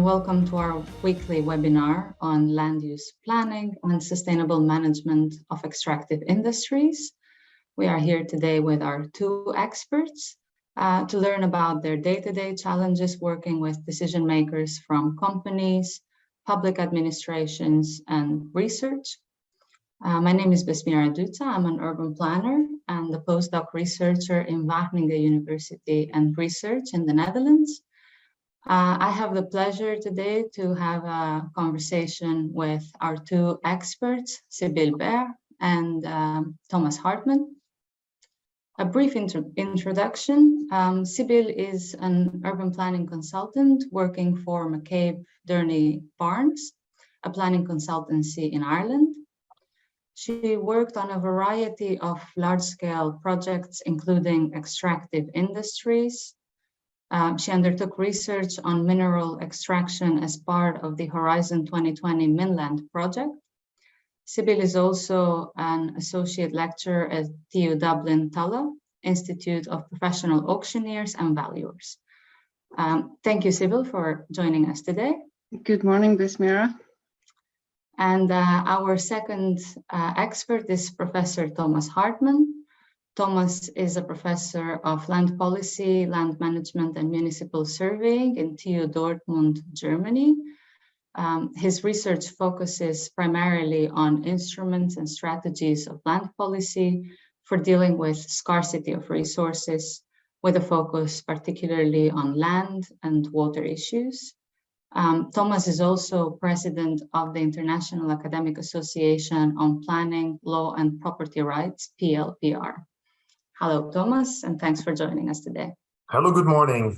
welcome to our weekly webinar on land use planning and sustainable management of extractive industries. We are here today with our two experts to learn about their day-to-day challenges working with decision makers from companies, public administrations, and research. My name is Besmira Duta. I'm an urban planner and a postdoc researcher in Wageningen University and Research in the Netherlands. I have the pleasure today to have a conversation with our two experts, Sybil Berne and Thomas Hartman. A brief introduction. Sybil is an urban planning consultant working for MacCabe Durney Barnes, a planning consultancy in Ireland. She worked on a variety of large-scale projects, including extractive industries. She undertook research on mineral extraction as part of the Horizon 2020 Mainland project. Sybil is also an associate lecturer at TU Dublin Tulla, Institute of Professional Auctioneers and Valuers. Thank you, Sybil, for joining us today. Good morning, Besmira. And our second expert is Professor Thomas Hartman. Thomas is a professor of land policy, land management, and municipal surveying in TU Dortmund, Germany. His research focuses primarily on instruments and strategies of land policy for dealing with scarcity of resources, with a focus particularly on land and water issues. Thomas is also president of the International Academic Association on Planning, Law and Property Rights, PLPR. Hello, Thomas, and thanks for joining us today. Hello, good morning.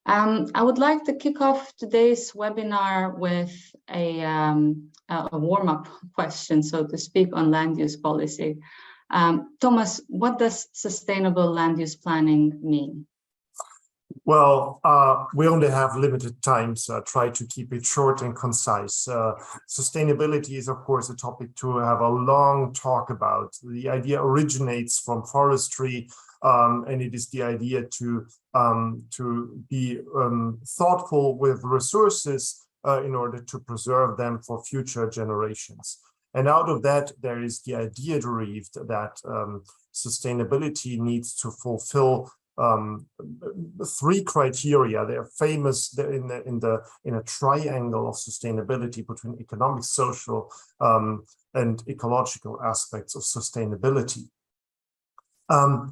I would like to kick off today's webinar with a warm-up question, so to speak, on land use policy. Thomas, what does sustainable land use planning mean? Well, we only have limited time, so I try to keep it short and concise. Sustainability is, of course, a topic to have a long talk about. The idea originates from forestry, and it is the idea to be thoughtful with resources in order to preserve them for future generations. And out of that, there is the idea derived that sustainability needs to fulfill three criteria. They're famous in a triangle of sustainability between economic, social, and ecological aspects of sustainability.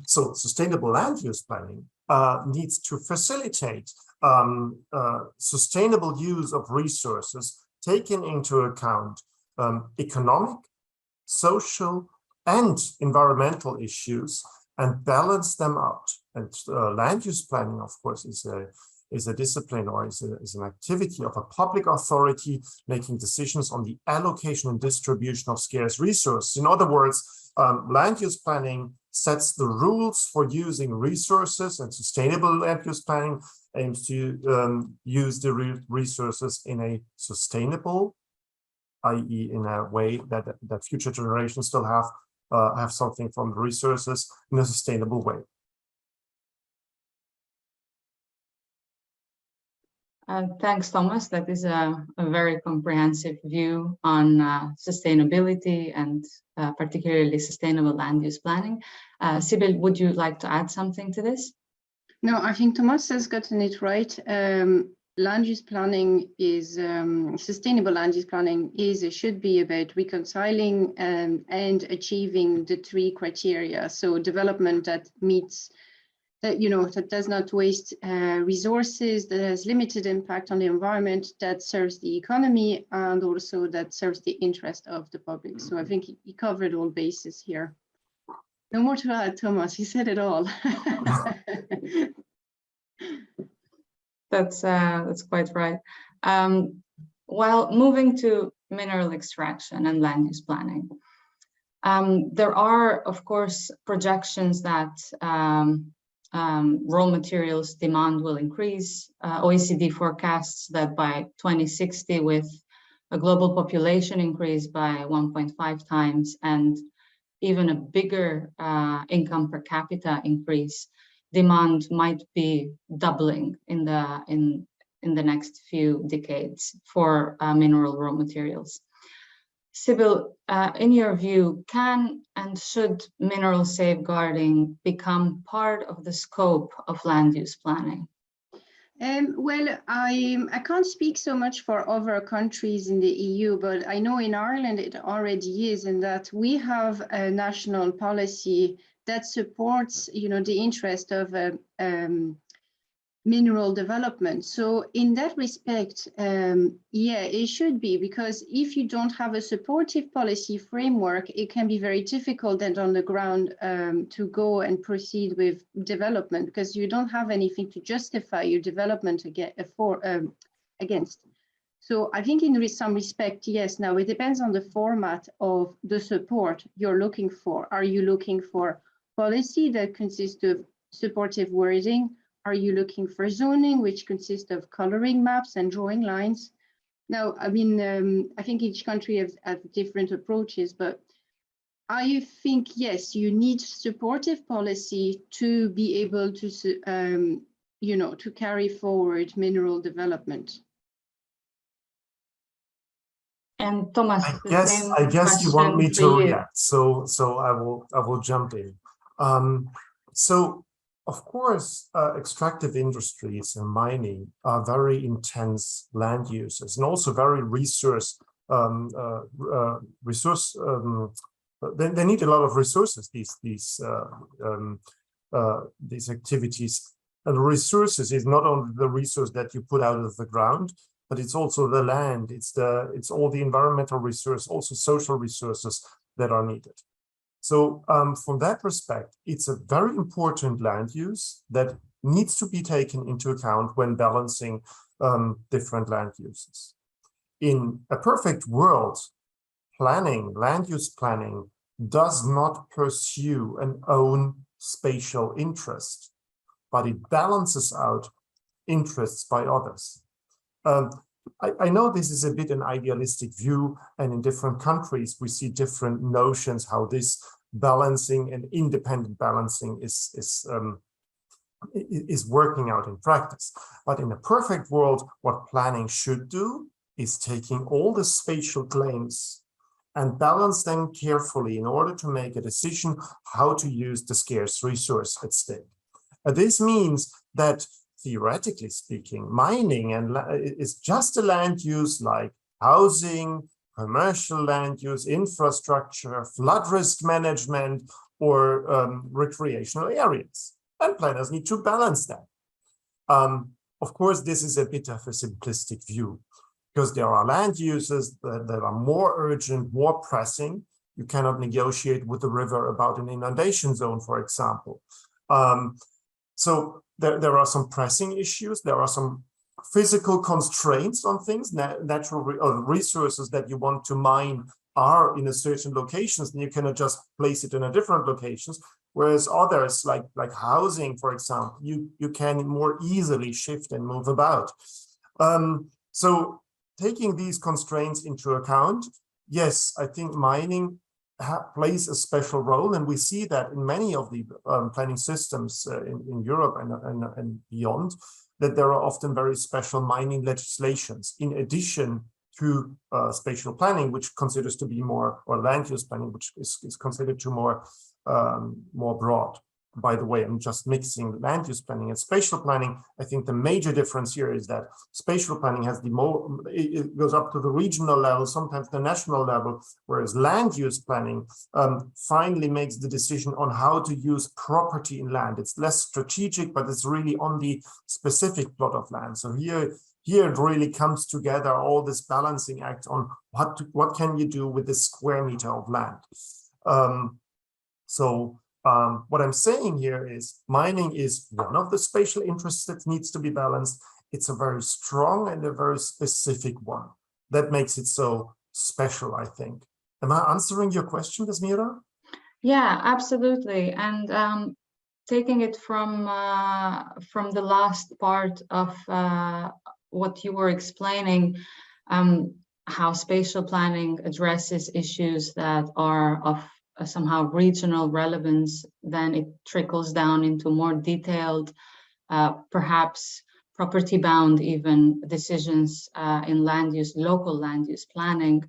So sustainable land use planning needs to facilitate sustainable use of resources, taking into account economic, social, and environmental issues, and balance them out. And land use planning, of course, is a discipline or is an activity of a public authority making decisions on the allocation and distribution of scarce resources. In other words, land use planning sets the rules for using resources, and sustainable land use planning aims to use the resources in a sustainable, i.e. in a way that future generations still have something from the resources in a sustainable way. Thanks, Thomas. That is a very comprehensive view on sustainability and particularly sustainable land use planning. Sybil, would you like to add something to this? No, I think Thomas has gotten it right. Land use planning is sustainable land use planning should be about reconciling and achieving the three criteria. So development that meets that does not waste resources, that has limited impact on the environment, that serves the economy, and also that serves the interest of the public. So I think he covered all bases here. No more to add, Thomas. He said it all. That's quite right. While moving to mineral extraction and land use planning, there are, of course, projections that raw materials demand will increase. OECD forecasts that by 2060, with a global population increase by 1.5 times and even a bigger income per capita increase, demand might be doubling in in the next few decades for mineral raw materials. Sybil, in your view, can and should mineral safeguarding become part of the scope of land use planning? Well, I can't speak so much for other countries in the EU, but I know in Ireland it already is, in that we have a national policy that supports, the interest of mineral development. So in that respect, yeah, it should be, because if you don't have a supportive policy framework, it can be very difficult then on the ground to go and proceed with development, because you don't have anything to justify your development against. So I think in some respect, yes. Now it depends on the format of the support you're looking for. Are you looking for policy that consists of supportive wording? Are you looking for zoning, which consists of coloring maps and drawing lines? Now, I mean, I think each country has different approaches, but I think, yes, you need supportive policy to be able to, to carry forward mineral development. And Thomas, I guess you want me to react, so I will jump in. So, of course, extractive industries and mining are very intense land uses, and also very resource. They need a lot of resources. These activities, and resources is not only the resource that you put out of the ground, but it's also the land. It's all the environmental resource, also social resources that are needed. So from that respect, it's a very important land use that needs to be taken into account when balancing different land uses. In a perfect world, land use planning does not pursue an own spatial interest, but it balances out interests by others. I know this is a bit an idealistic view, and in different countries we see different notions how this balancing and independent balancing is working out in practice. But in a perfect world, what planning should do is taking all the spatial claims and balance them carefully in order to make a decision how to use the scarce resource at stake. This means that, theoretically speaking, mining is just a land use like housing, commercial land use, infrastructure, flood risk management, or recreational areas. And planners need to balance that. Of course, this is a bit of a simplistic view, because there are land uses that are more urgent, more pressing. You cannot negotiate with the river about an inundation zone, for example. So there are some pressing issues. There are some physical constraints on things, natural resources that you want to mine are in a certain locations, and you cannot just place it in a different locations. Whereas others, like housing, for example, you can more easily shift and move about. So taking these constraints into account, yes, I think mining plays a special role, and we see that in many of the planning systems in Europe and beyond, that there are often very special mining legislations in addition to spatial planning, which considers to be more, or land use planning, which is considered to more broad. By the way, I'm just mixing land use planning and spatial planning. I think the major difference here is that spatial planning has it goes up to the regional level, sometimes the national level, whereas land use planning finally makes the decision on how to use property in land. It's less strategic, but it's really on the specific plot of land. So here it really comes together, all this balancing act on what can you do with this square meter of land. What I'm saying here is mining is one of the spatial interests that needs to be balanced. It's a very strong and a very specific one that makes it so special, I think. Am I answering your question, Desmira? Yeah, absolutely. And taking it from the last part of what you were explaining, how spatial planning addresses issues that are of somehow regional relevance, then it trickles down into more detailed, perhaps property-bound even decisions in local land use planning,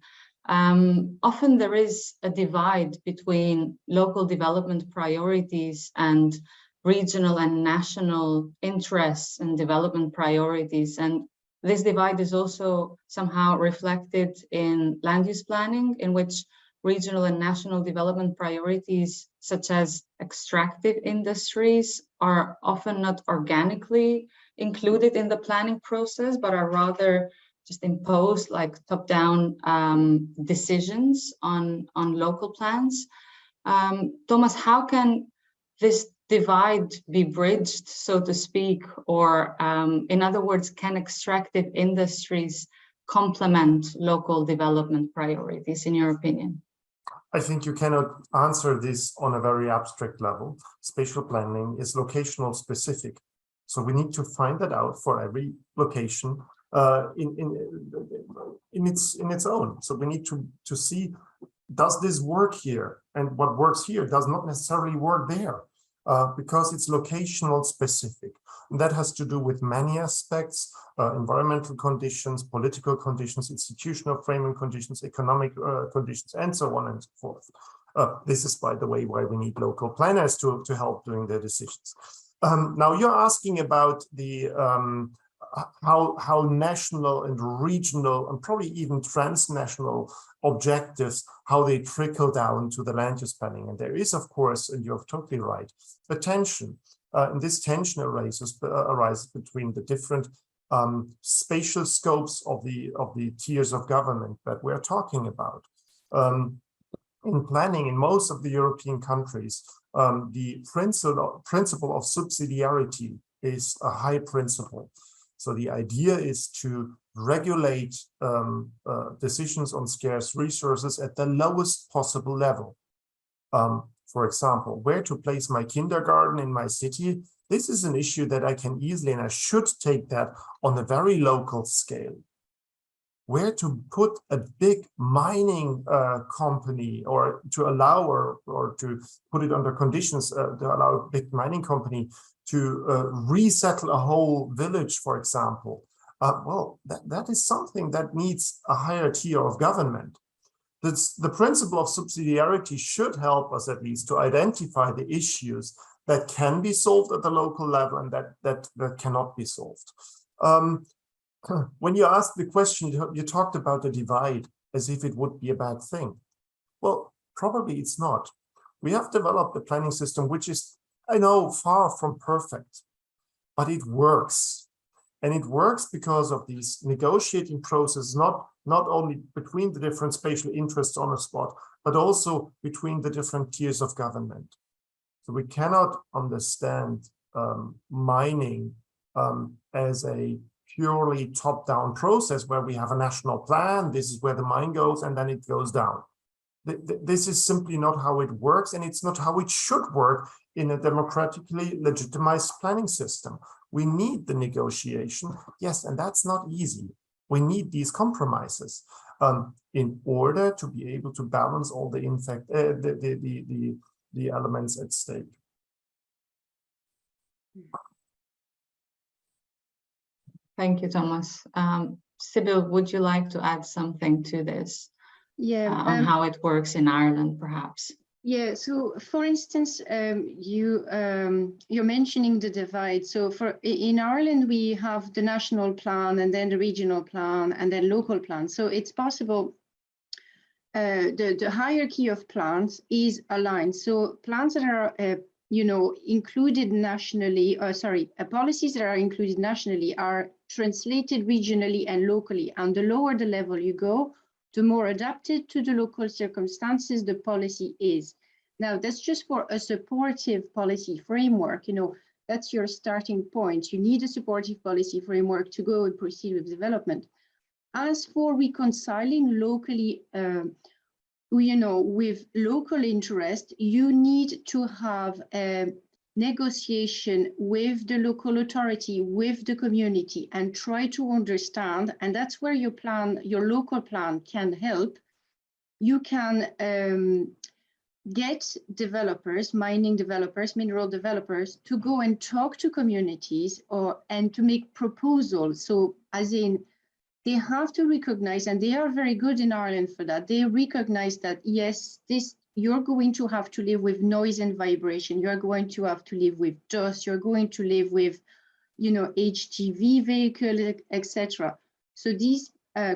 often there is a divide between local development priorities and regional and national interests and development priorities. And this divide is also somehow reflected in land use planning, in which regional and national development priorities, such as extractive industries, are often not organically included in the planning process, but are rather just imposed like top-down decisions on local plans. Thomas, how can this divide be bridged, so to speak, or in other words, can extractive industries complement local development priorities, in your opinion? I think you cannot answer this on a very abstract level. Spatial planning is locational specific. So we need to find that out for every location in its own. So we need to see, does this work here? And what works here does not necessarily work there because it's locational specific. And that has to do with many aspects, environmental conditions, political conditions, institutional framing conditions, economic conditions, and so on and so forth. This is, by the way, why we need local planners to help doing the decisions. Now you're asking about the how national and regional and probably even transnational objectives, how they trickle down to the land use planning. And there is, of course, and you're totally right, a tension. And this tension arises between the different spatial scopes of the tiers of government that we're talking about. In planning, in most of the European countries, the principle of subsidiarity is a high principle. So the idea is to regulate decisions on scarce resources at the lowest possible level. For example, where to place my kindergarten in my city, this is an issue that I can easily, and I should take that on a very local scale. Where to put a big mining company, or to allow or to put it under conditions to allow a big mining company to resettle a whole village, for example. Well, that is something that needs a higher tier of government. The principle of subsidiarity should help us at least to identify the issues that can be solved at the local level and that cannot be solved. When you asked the question, you talked about the divide as if it would be a bad thing. Well, probably it's not. We have developed a planning system which is, I know, far from perfect, but it works. And it works because of these negotiating processes, not only between the different spatial interests on a spot, but also between the different tiers of government. So we cannot understand mining as a purely top-down process where we have a national plan, this is where the mine goes, and then it goes down. This is simply not how it works, and it's not how it should work in a democratically legitimized planning system. We need the negotiation, yes, and that's not easy. We need these compromises in order to be able to balance all the elements at stake. Thank you, Thomas. Sybil, would you like to add something to this? Yeah, on how it works in Ireland, perhaps? Yeah, so for instance, you're mentioning the divide. So in Ireland, we have the national plan and then the regional plan and then local plan. So it's possible the hierarchy of plans is aligned. So plans that are included nationally, policies that are included nationally are translated regionally and locally. And the lower the level you go, the more adapted to the local circumstances the policy is. Now, that's just for a supportive policy framework. That's your starting point. You need a supportive policy framework to go and proceed with development. As for reconciling locally, with local interest, you need to have a negotiation with the local authority, with the community, and try to understand, and that's where your local plan can help. You can get developers, mining developers, mineral developers, to go and talk to communities and to make proposals. So as in, they have to recognize, and they are very good in Ireland for that, they recognize that, yes, you're going to have to live with noise and vibration, you're going to have to live with dust, you're going to live with, HGV vehicles, etc. So these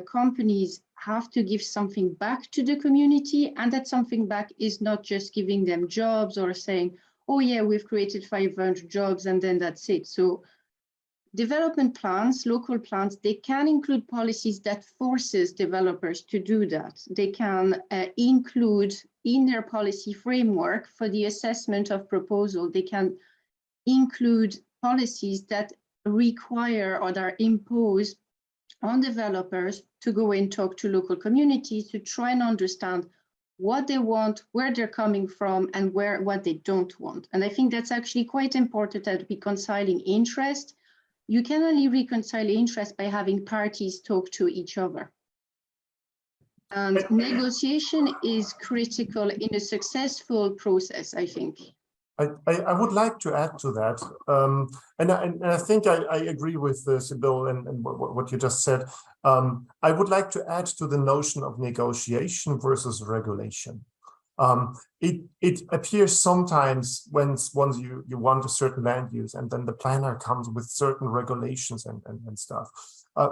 companies have to give something back to the community, and that something back is not just giving them jobs or saying, oh yeah, we've created 500 jobs and then that's it. So development plans, local plans, they can include policies that forces developers to do that. They can include in their policy framework for the assessment of proposal, they can include policies that require or that are imposed on developers to go and talk to local communities to try and understand what they want, where they're coming from, and what they don't want. And I think that's actually quite important at reconciling interest. You can only reconcile interest by having parties talk to each other. And negotiation is critical in a successful process, I think. I would like to add to that, and I think I agree with Sybil and what you just said. I would like to add to the notion of negotiation versus regulation. It appears sometimes once you want a certain land use, and then the planner comes with certain regulations and stuff.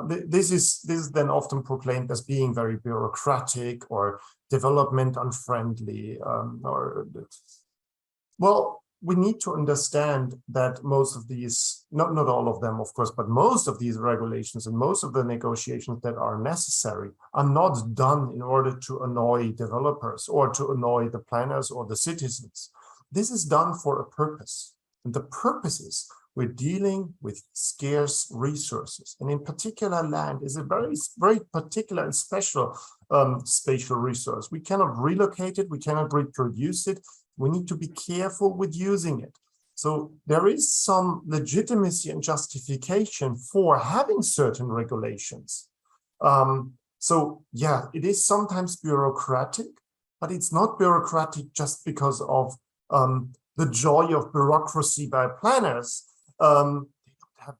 This is then often proclaimed as being very bureaucratic or development unfriendly, well, we need to understand that most of these, not all of them, of course, but most of these regulations and most of the negotiations that are necessary are not done in order to annoy developers or to annoy the planners or the citizens. This is done for a purpose. And the purpose is we're dealing with scarce resources. And in particular, land is a very, very particular and special spatial resource. We cannot relocate it. We cannot reproduce it. We need to be careful with using it. So there is some legitimacy and justification for having certain regulations. So yeah, it is sometimes bureaucratic, but it's not bureaucratic just because of the joy of bureaucracy by planners. They don't have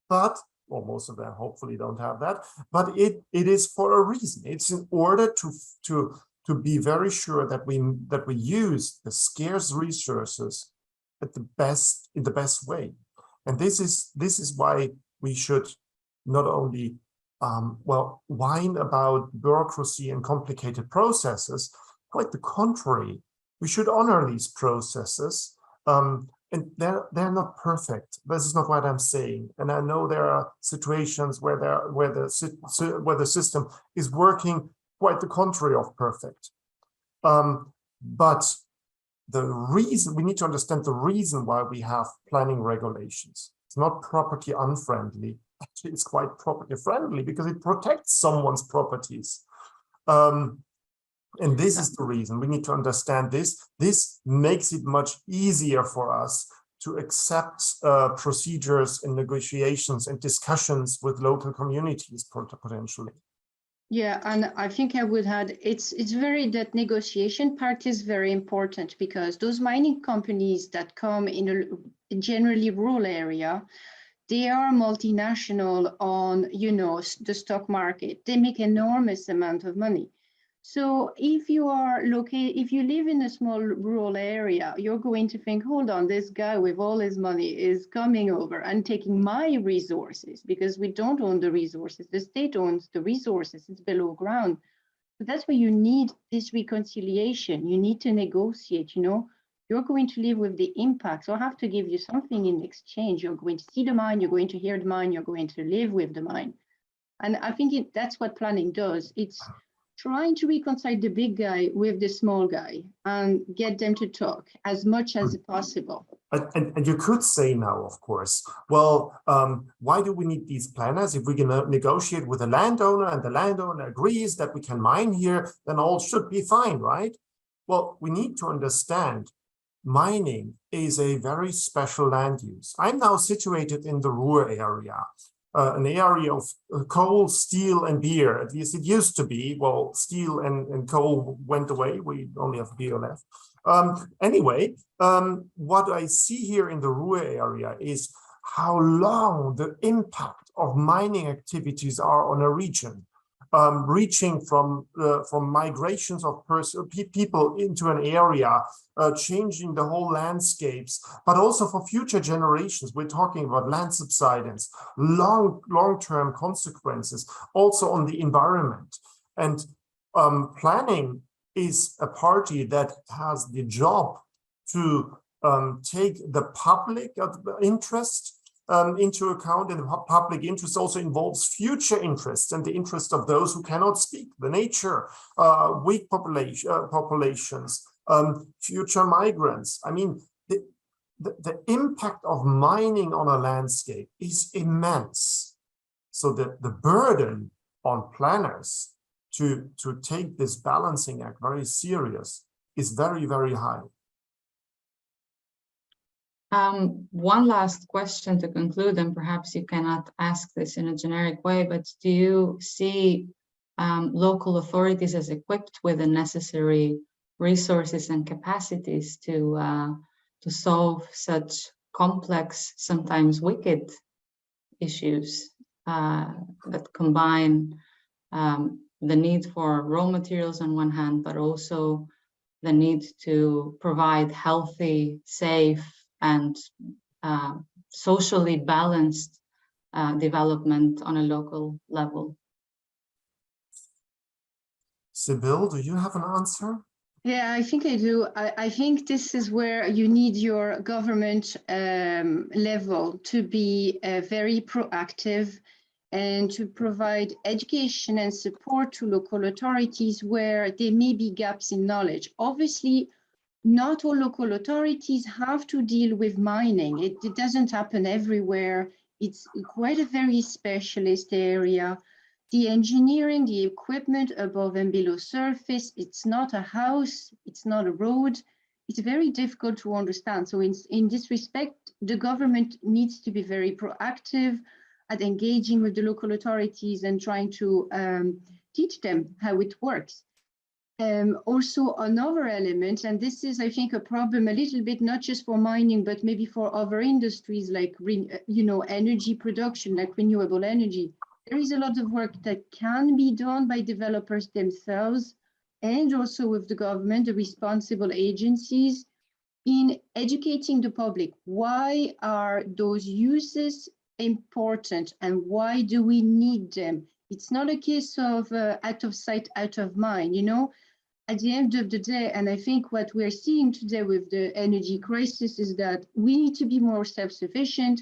that, or most of them hopefully don't have that, but it is for a reason. It's in order to be very sure that we use the scarce resources in the best way. And this is why we should not only whine about bureaucracy and complicated processes. Quite the contrary, we should honor these processes. And they're not perfect. This is not what I'm saying. And I know there are situations where the system is working quite the contrary of perfect. But the reason, we need to understand the reason why we have planning regulations. It's not property unfriendly. Actually, it's quite property friendly because it protects someone's properties. And this is the reason we need to understand this. This makes it much easier for us to accept procedures and negotiations and discussions with local communities potentially. Yeah, and I think I would add, that negotiation part is very important, because those mining companies that come in a generally rural area, they are multinational on, the stock market. They make enormous amount of money. So if you live in a small rural area, you're going to think, hold on, this guy with all his money is coming over and taking my resources, because we don't own the resources. The state owns the resources. It's below ground. So that's why you need this reconciliation. You need to negotiate, You're going to live with the impact. So I have to give you something in exchange. You're going to see the mine, you're going to hear the mine, you're going to live with the mine. And I think that's what planning does. It's trying to reconcile the big guy with the small guy and get them to talk as much as possible. And you could say now, of course, well, why do we need these planners? If we can negotiate with the landowner and the landowner agrees that we can mine here, then all should be fine, right? Well, we need to understand mining is a very special land use. I'm now situated in the Ruhr area. an area of coal, steel, and beer. At least it used to be. Well, steel and coal went away. We only have beer left. Anyway, what I see here in the Ruhr area is how long the impact of mining activities are on a region, reaching from migrations of people into an area, changing the whole landscapes, but also for future generations. We're talking about land subsidence, long-term consequences, also on the environment. And planning is a party that has the job to take the public interest into account, and the public interest also involves future interests and the interest of those who cannot speak, the nature, weak populations, future migrants. I mean, the impact of mining on a landscape is immense. So the burden on planners to take this balancing act very serious is very, very high. One last question to conclude, and perhaps you cannot ask this in a generic way, but do you see local authorities as equipped with the necessary resources and capacities to solve such complex, sometimes wicked issues that combine the need for raw materials on one hand, but also the need to provide healthy, safe, and socially balanced development on a local level? Sybil, do you have an answer? Yeah, I think I do. I think this is where you need your government level to be very proactive and to provide education and support to local authorities where there may be gaps in knowledge. Obviously, not all local authorities have to deal with mining. It doesn't happen everywhere. It's quite a very specialist area. The engineering, the equipment above and below surface, it's not a house, it's not a road. It's very difficult to understand. So in this respect, the government needs to be very proactive at engaging with the local authorities and trying to teach them how it works. Also another element, and this is, I think, a problem a little bit, not just for mining, but maybe for other industries like, energy production, like renewable energy. There is a lot of work that can be done by developers themselves and also with the government, the responsible agencies, in educating the public. Why are those uses important and why do we need them? It's not a case of out of sight, out of mind, At the end of the day, and I think what we're seeing today with the energy crisis is that we need to be more self-sufficient.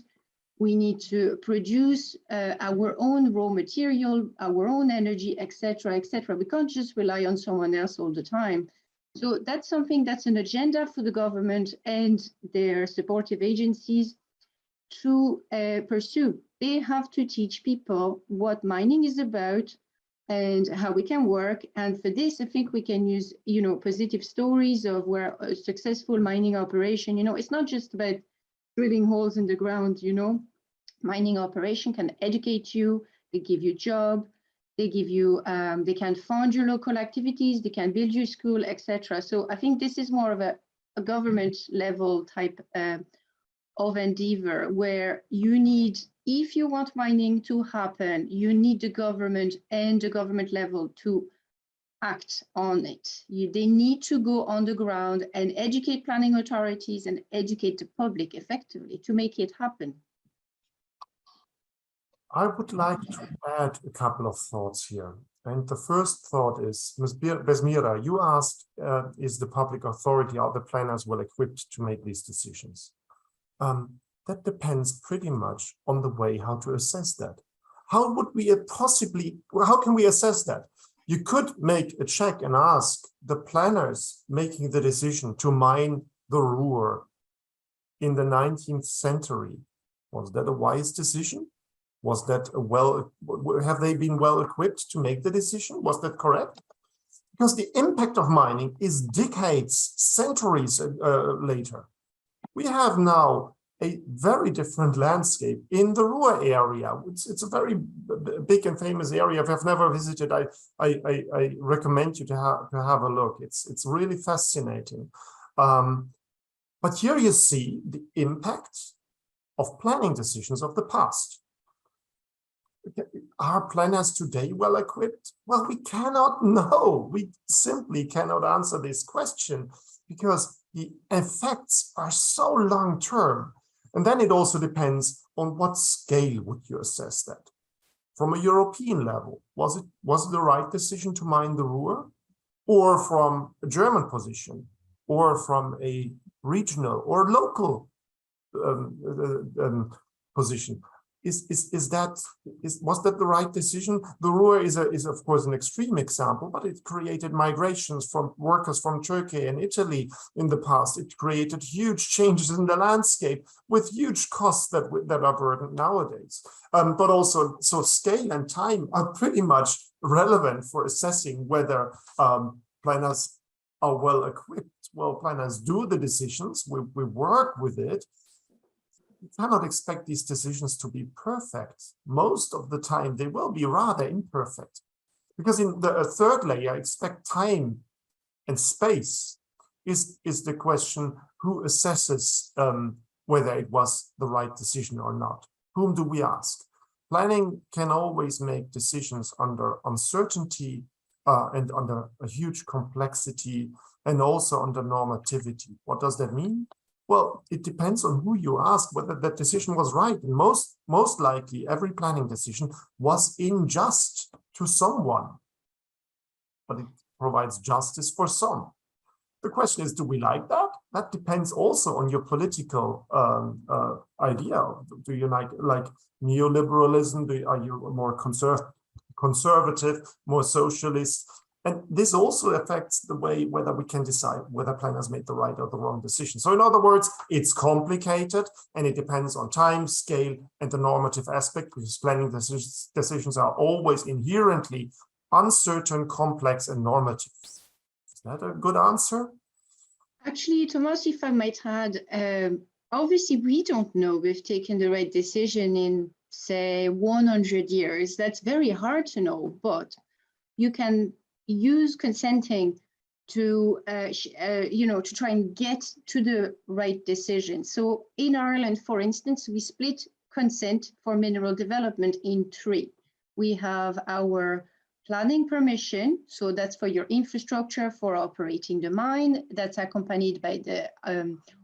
We need to produce our own raw material, our own energy, etc., etc. We can't just rely on someone else all the time. So that's something that's an agenda for the government and their supportive agencies to pursue. They have to teach people what mining is about and how we can work. And for this, I think we can use, positive stories of where a successful mining operation, it's not just about drilling holes in the ground, mining operation can educate you, they give you a job, they give you, they can fund your local activities, they can build your school, etc. So I think this is more of a government level type of endeavor where you need, if you want mining to happen, you need the government and the government level to act on it. They need to go on the ground and educate planning authorities and educate the public effectively to make it happen. I would like to add a couple of thoughts here. And the first thought is, Ms. Besmira, you asked, is the public authority, are the planners well equipped to make these decisions? That depends pretty much on the way how to assess that. How would we how can we assess that? You could make a check and ask the planners making the decision to mine the Ruhr in the 19th century. Was that a wise decision? Was that have they been well equipped to make the decision? Was that correct? Because the impact of mining is decades, centuries later. We have now a very different landscape in the Ruhr area. It's a very big and famous area. If you've never visited, I recommend you to have a look. It's really fascinating. But here you see the impact of planning decisions of the past. Are planners today well equipped? Well, we cannot know. We simply cannot answer this question because the effects are so long term. And then it also depends on what scale would you assess that. From a European level, was it the right decision to mine the Ruhr? Or from a German position? Or from a regional or local position? Was that the right decision? The Ruhr is of course an extreme example, but it created migrations from workers from Turkey and Italy in the past. It created huge changes in the landscape with huge costs that are burdened nowadays. But also, so scale and time are pretty much relevant for assessing whether planners are well equipped. Well, planners do the decisions, we work with it. You cannot expect these decisions to be perfect. Most of the time, they will be rather imperfect. Because in the third layer, I expect time and space is the question who assesses whether it was the right decision or not. Whom do we ask? Planning can always make decisions under uncertainty and under a huge complexity and also under normativity. What does that mean? Well, it depends on who you ask whether that decision was right. And most likely, every planning decision was unjust to someone, but it provides justice for some. The question is, do we like that? That depends also on your political idea. Do you like neoliberalism? Are you more conservative, more socialist? And this also affects the way whether we can decide whether planners made the right or the wrong decision. So in other words, it's complicated and it depends on time, scale, and the normative aspect, because planning decisions are always inherently uncertain, complex, and normative. Is that a good answer? Actually, Thomas, if I might add, obviously we don't know we've taken the right decision in, say, 100 years. That's very hard to know, but you can use consenting to to try and get to the right decision. So in Ireland, for instance, we split consent for mineral development in 3. We have our planning permission, so that's for your infrastructure for operating the mine. That's accompanied by the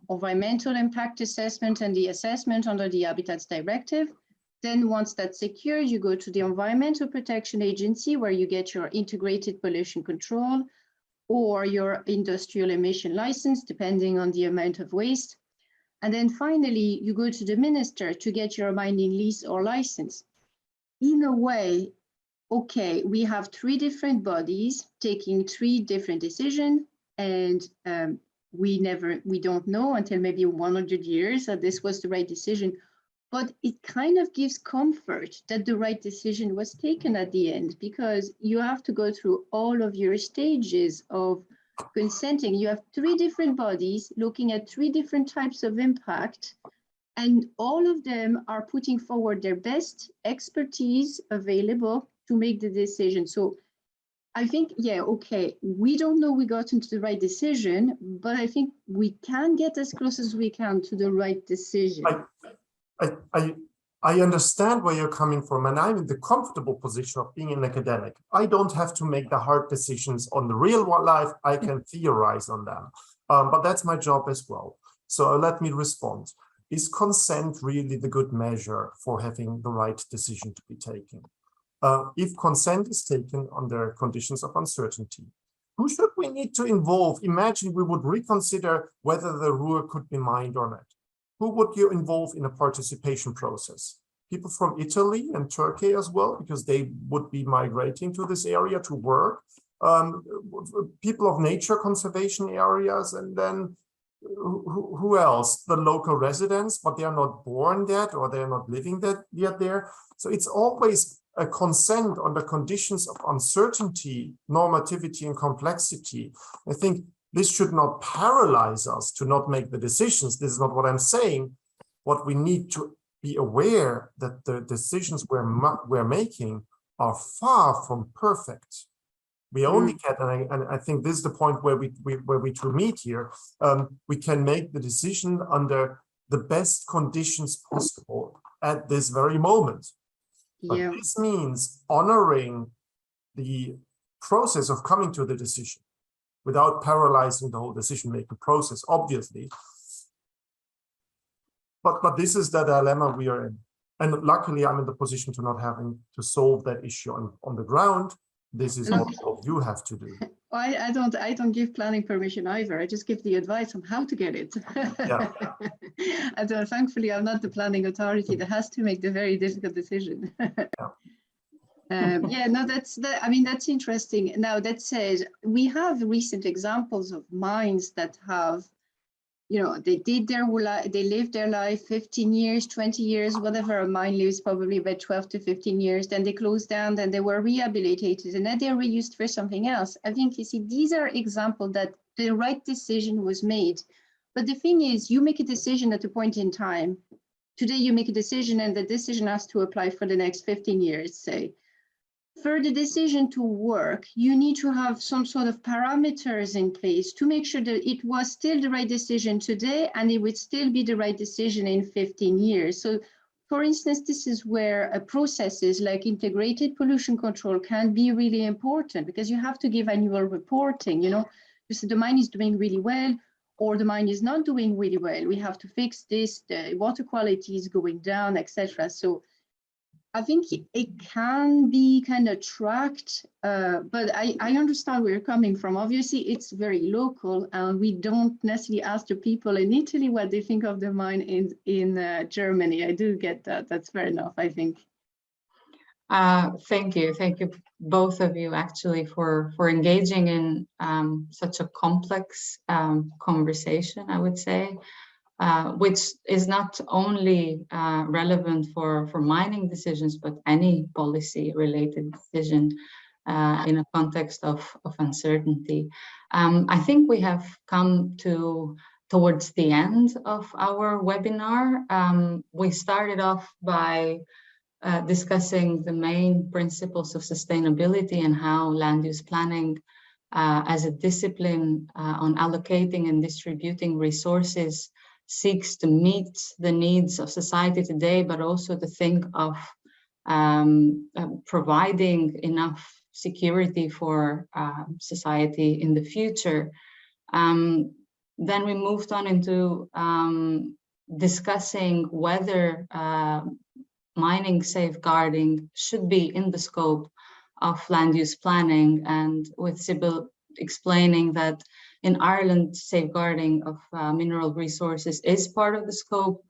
environmental impact assessment and the assessment under the Habitats Directive. Then once that's secured, you go to the Environmental Protection Agency where you get your integrated pollution control or your industrial emission license, depending on the amount of waste. And then finally, you go to the minister to get your mining lease or license. In a way, okay, we have 3 different bodies taking 3 different decisions, and we don't know until maybe 100 years that this was the right decision. But it kind of gives comfort that the right decision was taken at the end, because you have to go through all of your stages of consenting. You have 3 different bodies looking at 3 different types of impact, and all of them are putting forward their best expertise available to make the decision. So I think, yeah, okay, we don't know we got into the right decision, but I think we can get as close as we can to the right decision. I understand where you're coming from, and I'm in the comfortable position of being an academic. I don't have to make the hard decisions on the real life. I can theorize on them, but that's my job as well. So let me respond. Is consent really the good measure for having the right decision to be taken? If consent is taken under conditions of uncertainty, who should we need to involve? Imagine we would reconsider whether the Ruhr could be mined or not. Who would you involve in a participation process? People from Italy and Turkey as well, because they would be migrating to this area to work. People of nature conservation areas, and then who else? The local residents, but they are not born yet, or they are not living yet there. So it's always a consent under conditions of uncertainty, normativity, and complexity. I think this should not paralyze us to not make the decisions. This is not what I'm saying. what we need to be aware that the decisions we're making are far from perfect. We only can, and I think this is the point where we two meet here. We can make the decision under the best conditions possible at this very moment. But this means honoring the process of coming to the decision without paralyzing the whole decision-making process, obviously. But this is the dilemma we are in. And luckily, I'm in the position to not having to solve that issue on the ground. This is what all you have to do. I don't give planning permission either. I just give the advice on how to get it. Yeah. And thankfully, I'm not the planning authority that has to make the very difficult decision. Yeah, no, that's interesting. Now, that said, we have recent examples of mines that have, you know, they lived their life 15 years, 20 years, whatever. A mine lives probably about 12 to 15 years. Then they closed down, then they were rehabilitated, and then they're reused for something else. I think, you see, these are examples that the right decision was made. But the thing is, you make a decision at a point in time. Today, you make a decision, and the decision has to apply for the next 15 years, say. For the decision to work, you need to have some sort of parameters in place to make sure that it was still the right decision today and it would still be the right decision in 15 years. So, for instance, this is where processes like integrated pollution control can be really important, because you have to give annual reporting. You know, so the mine is doing really well or the mine is not doing really well. We have to fix this, the water quality is going down, etc. So I think it can be kind of tracked, but I understand where you're coming from. Obviously, it's very local, and we don't necessarily ask the people in Italy what they think of the mine in Germany. I do get that. That's fair enough, I think. Thank you, both of you, actually, for engaging in such a complex conversation, I would say. Which is not only relevant for mining decisions, but any policy-related decision in a context of uncertainty. I think we have come towards the end of our webinar. We started off by discussing the main principles of sustainability and how land use planning as a discipline on allocating and distributing resources seeks to meet the needs of society today, but also to think of providing enough security for society in the future. Then we moved on into discussing whether mining safeguarding should be in the scope of land use planning, and with Sybil explaining that in Ireland, safeguarding of mineral resources is part of the scope,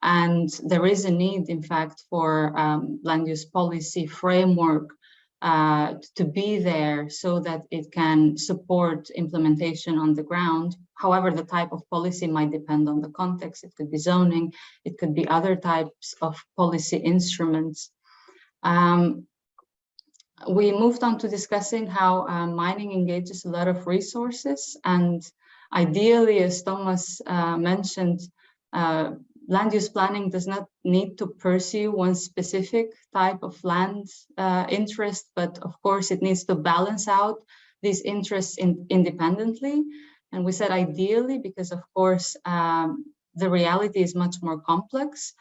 and there is a need, in fact, for land use policy framework to be there so that it can support implementation on the ground. However, the type of policy might depend on the context. It could be zoning, it could be other types of policy instruments. We moved on to discussing how mining engages a lot of resources, and ideally, as Thomas mentioned, land use planning does not need to pursue one specific type of land interest, but of course it needs to balance out these interests independently. And we said ideally, because of course the reality is much more complex.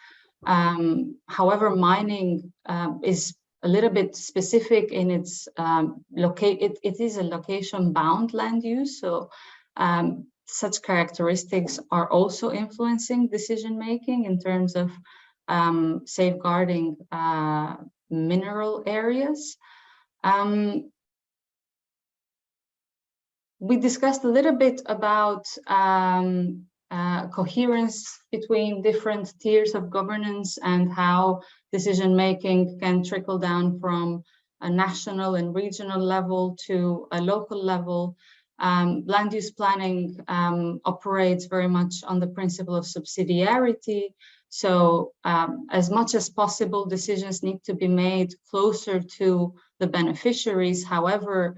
However, mining is a little bit specific in its it is a location-bound land use, so such characteristics are also influencing decision-making in terms of safeguarding mineral areas. We discussed a little bit about coherence between different tiers of governance and how decision-making can trickle down from a national and regional level to a local level. Land use planning operates very much on the principle of subsidiarity. So as much as possible, decisions need to be made closer to the beneficiaries. However,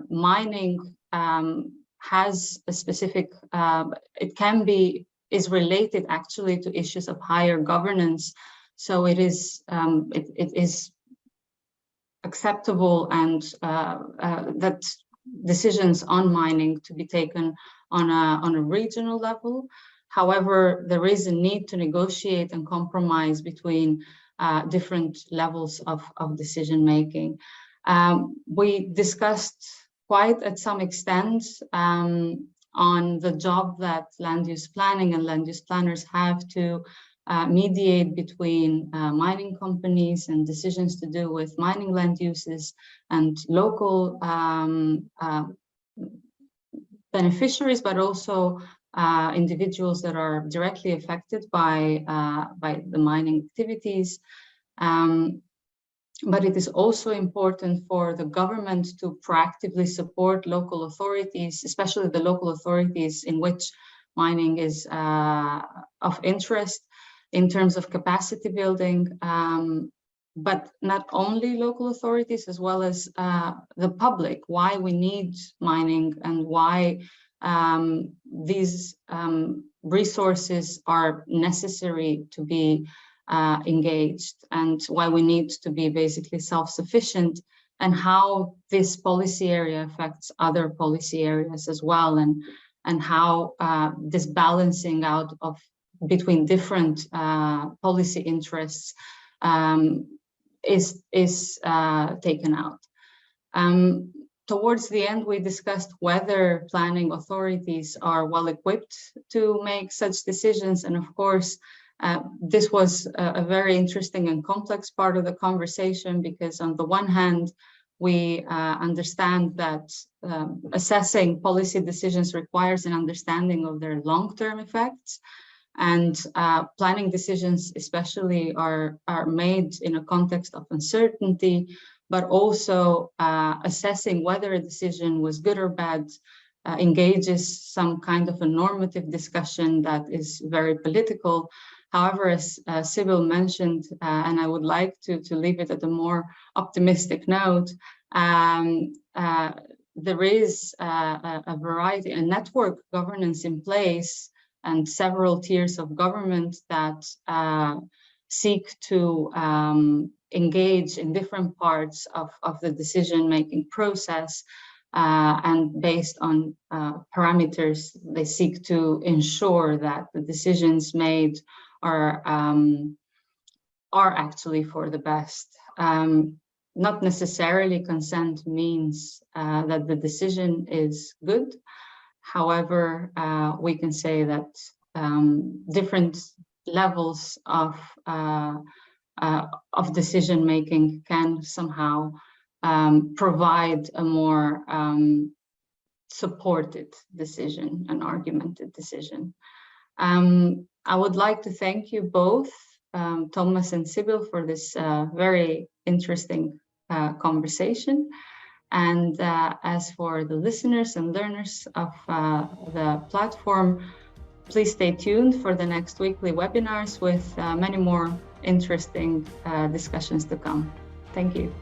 mining has a specific, it can be is related actually to issues of higher governance. So it is acceptable and that decisions on mining to be taken on a regional level. However, there is a need to negotiate and compromise between different levels of decision making. We discussed quite at some extent on the job that land use planning and land use planners have to mediate between mining companies and decisions to do with mining land uses and local beneficiaries, but also individuals that are directly affected by the mining activities. But it is also important for the government to proactively support local authorities, especially the local authorities in which mining is of interest in terms of capacity building, but not only local authorities, as well as the public, why we need mining and why these resources are necessary to be engaged, and why we need to be basically self-sufficient, and how this policy area affects other policy areas as well, and how this balancing out of between different policy interests is taken out. Towards the end, we discussed whether planning authorities are well equipped to make such decisions, and of course, this was a very interesting and complex part of the conversation, because on the one hand, we understand that assessing policy decisions requires an understanding of their long-term effects, and planning decisions especially are made in a context of uncertainty, but also assessing whether a decision was good or bad engages some kind of a normative discussion that is very political. However, as Sybil mentioned, and I would like to leave it at a more optimistic note, there is a variety, a network governance in place, and several tiers of government that seek to engage in different parts of the decision-making process, and based on parameters, they seek to ensure that the decisions made are actually for the best. Not necessarily consent means that the decision is good. However, we can say that different levels of decision making can somehow provide a more supported decision, an argumented decision. I would like to thank you both, Thomas and Sybil, for this very interesting conversation. And as for the listeners and learners of the platform, please stay tuned for the next weekly webinars with many more interesting discussions to come. Thank you.